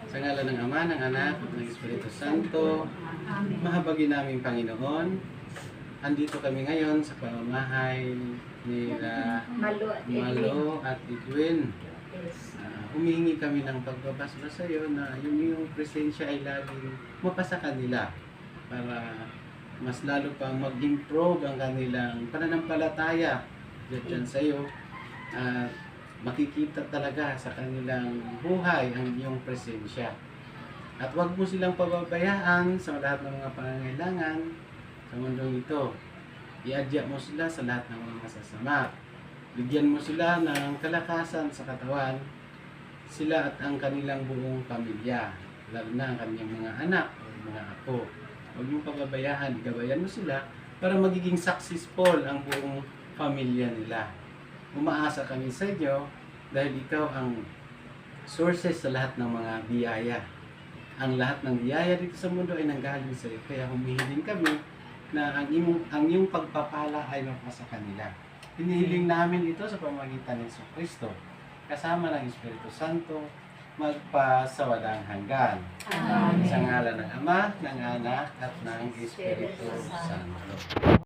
Sa ngalan ng Ama, ng Anak, at ng Espiritu Santo, mahabagin naming Panginoon. Andito kami ngayon sa pamamahay ni Malo at Edwin. Humingi kami ng pagbabasba sa iyo na yung presensya ay laging mapasa kanila para mas lalo pang mag-improve ang kanilang pananampalataya dyan sa iyo. Makikita talaga sa kanilang buhay ang iyong presensya. At huwag mo silang pababayaan sa lahat ng mga pangangailangan sa mundong ito. Iadya mo sila sa lahat ng mga masasama. Bigyan mo sila ng kalakasan sa katawan, sila at ang kanilang buong pamilya, lalo na ang kanilang mga anak o mga apo. Huwag mo pababayaan, gabayan mo sila para magiging successful ang buong pamilya nila. Umaasa kami sa inyo dahil ikaw ang sources sa lahat ng mga biyaya. Ang lahat ng biyaya dito sa mundo ay nanggaling sa iyo. Kaya humihiling kami na ang iyong pagpapala ay mapasa kanila. Hinihiling namin ito sa pamamagitan ng Kristo, kasama ng Espiritu Santo, magpasawalang hanggan. Amen. Sa ngalan ng Ama, ng Anak, at ng Espiritu Santo.